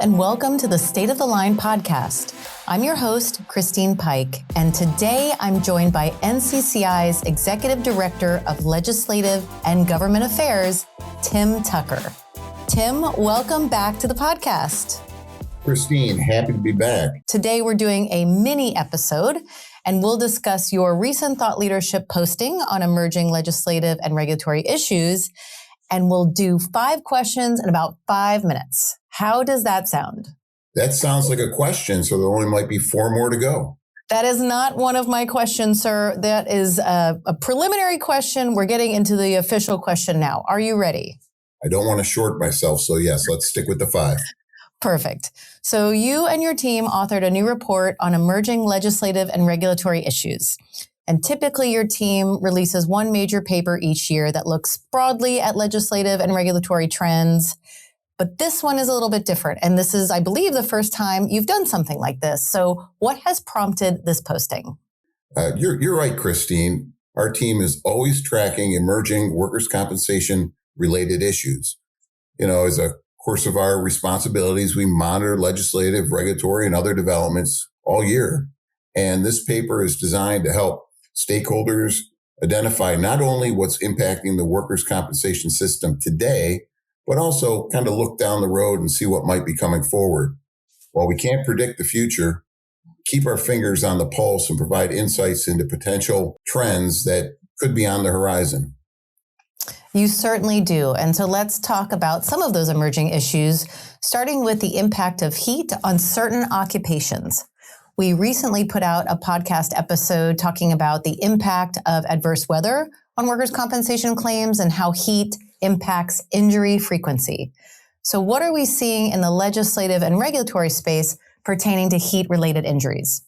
and welcome to the State of the Line podcast. I'm your host, Christine Pike, and today I'm joined by NCCI's Executive Director of Legislative and Government Affairs, Tim Tucker. Tim, welcome back to the podcast. Christine, happy to be back. Today we're doing a mini episode, and we'll discuss your recent thought leadership posting on emerging legislative and regulatory issues, and we'll do 5 questions in about 5 minutes. How does that sound? That sounds like a question, so there only might be 4 more to go. That is not one of my questions, sir. That is a preliminary question. We're getting into the official question now. Are you ready? I don't want to short myself, so yes, let's stick with the 5. Perfect. So you and your team authored a new report on emerging legislative and regulatory issues. And typically your team releases one major paper each year that looks broadly at legislative and regulatory trends. But this one is a little bit different. And this is, I believe, the first time you've done something like this. So what has prompted this posting? You're right, Christine. Our team is always tracking emerging workers' compensation related issues. As a course of our responsibilities, we monitor legislative, regulatory, and other developments all year. And this paper is designed to help stakeholders identify not only what's impacting the workers' compensation system today, but also kind of look down the road and see what might be coming forward. While we can't predict the future, keep our fingers on the pulse and provide insights into potential trends that could be on the horizon. You certainly do. And so let's talk about some of those emerging issues, starting with the impact of heat on certain occupations. We recently put out a podcast episode talking about the impact of adverse weather on workers' compensation claims and how heat impacts injury frequency. So what are we seeing in the legislative and regulatory space pertaining to heat-related injuries?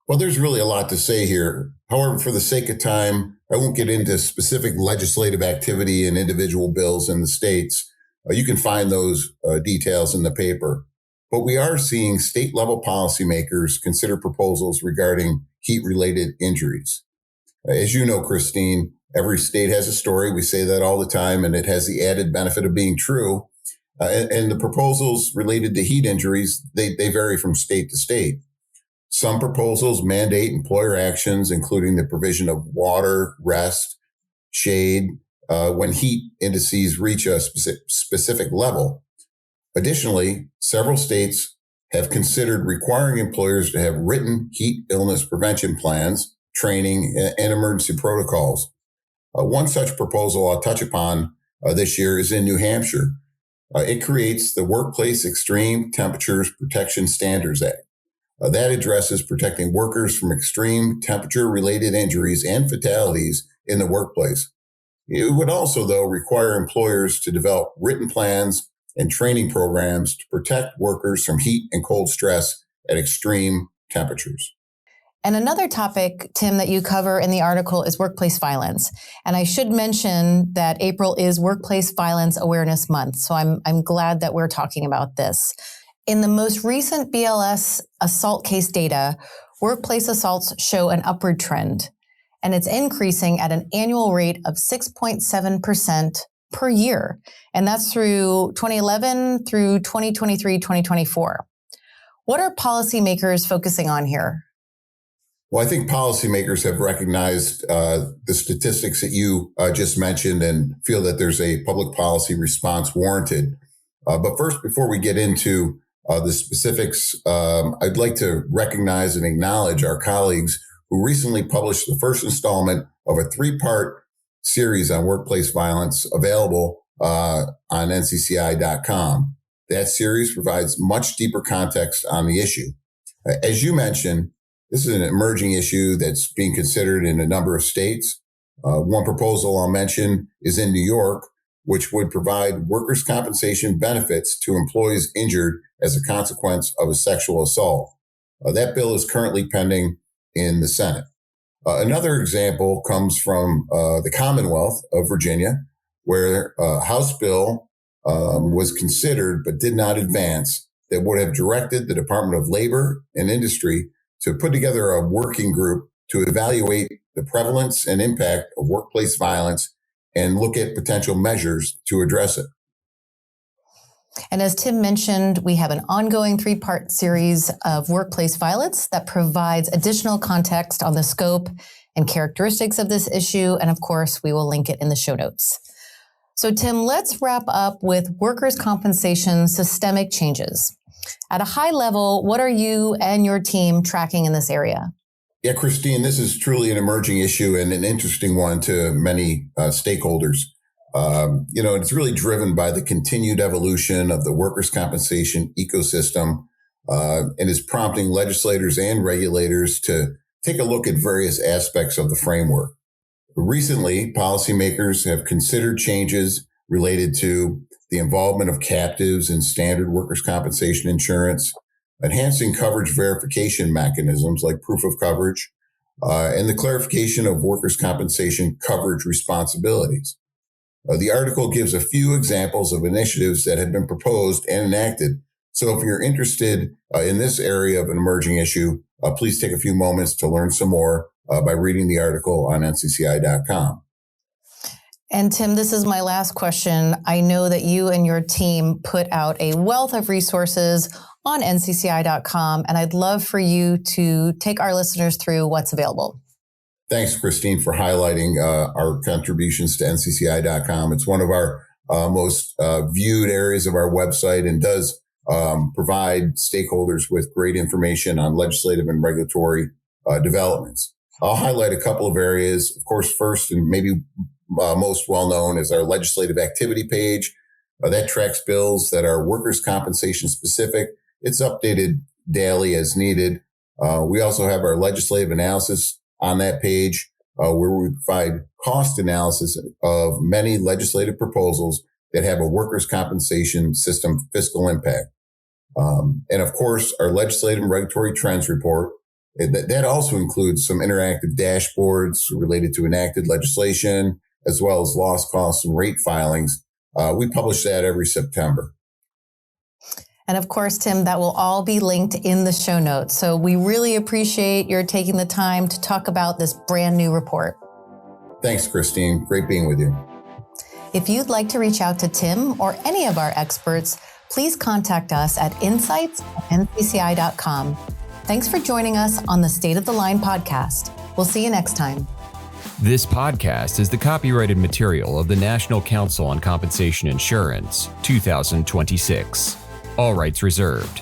Well, there's really a lot to say here. However, for the sake of time, I won't get into specific legislative activity and individual bills in the states. You can find those details in the paper. But we are seeing state-level policymakers consider proposals regarding heat-related injuries. As you know, Christine, every state has a story. We say that all the time, and it has the added benefit of being true. And the proposals related to heat injuries, they vary from state to state. Some proposals mandate employer actions, including the provision of water, rest, shade, when heat indices reach a specific level. Additionally, several states have considered requiring employers to have written heat illness prevention plans, training, and emergency protocols. One such proposal I'll touch upon this year is in New Hampshire. It creates the Workplace Extreme Temperatures Protection Standards Act. That addresses protecting workers from extreme temperature-related injuries and fatalities in the workplace. It would also, though, require employers to develop written plans and training programs to protect workers from heat and cold stress at extreme temperatures. And another topic, Tim, that you cover in the article is workplace violence. And I should mention that April is Workplace Violence Awareness Month. So I'm glad that we're talking about this. In the most recent BLS assault case data, workplace assaults show an upward trend, and it's increasing at an annual rate of 6.7% per year. And that's through 2011 through 2023, 2024. What are policymakers focusing on here? Well, I think policymakers have recognized the statistics that you just mentioned and feel that there's a public policy response warranted. But first, before we get into the specifics, I'd like to recognize and acknowledge our colleagues who recently published the first installment of a 3-part series on workplace violence available on NCCI.com. That series provides much deeper context on the issue. As you mentioned, this is an emerging issue that's being considered in a number of states. One proposal I'll mention is in New York, which would provide workers' compensation benefits to employees injured as a consequence of a sexual assault. That bill is currently pending in the Senate. Another example comes from the Commonwealth of Virginia, where a House bill was considered but did not advance that would have directed the Department of Labor and Industry to put together a working group to evaluate the prevalence and impact of workplace violence and look at potential measures to address it. And as Tim mentioned, we have an ongoing 3-part series of workplace violence that provides additional context on the scope and characteristics of this issue. And of course, we will link it in the show notes. So Tim, let's wrap up with workers' compensation systemic changes. At a high level, what are you and your team tracking in this area? Yeah, Christine, this is truly an emerging issue and an interesting one to many stakeholders. It's really driven by the continued evolution of the workers' compensation ecosystem and is prompting legislators and regulators to take a look at various aspects of the framework. Recently, policymakers have considered changes related to the involvement of captives in standard workers' compensation insurance, enhancing coverage verification mechanisms like proof of coverage, and the clarification of workers' compensation coverage responsibilities. The article gives a few examples of initiatives that have been proposed and enacted. So if you're interested in this area of an emerging issue, please take a few moments to learn some more by reading the article on NCCI.com. And Tim, this is my last question. I know that you and your team put out a wealth of resources on NCCI.com, and I'd love for you to take our listeners through what's available. Thanks, Christine, for highlighting our contributions to NCCI.com. It's one of our most viewed areas of our website and does provide stakeholders with great information on legislative and regulatory developments. I'll highlight a couple of areas. Of course, first and maybe most well-known is our legislative activity page. That tracks bills that are workers' compensation specific. It's updated daily as needed. We also have our legislative analysis on that page, where we provide cost analysis of many legislative proposals that have a workers' compensation system fiscal impact. And of course, our legislative and regulatory trends report, that also includes some interactive dashboards related to enacted legislation, as well as loss costs and rate filings. We publish that every September. And of course, Tim, that will all be linked in the show notes. So we really appreciate your taking the time to talk about this brand new report. Thanks, Christine. Great being with you. If you'd like to reach out to Tim or any of our experts, please contact us at insights@ncci.com. Thanks for joining us on the State of the Line podcast. We'll see you next time. This podcast is the copyrighted material of the National Council on Compensation Insurance, 2026. All rights reserved.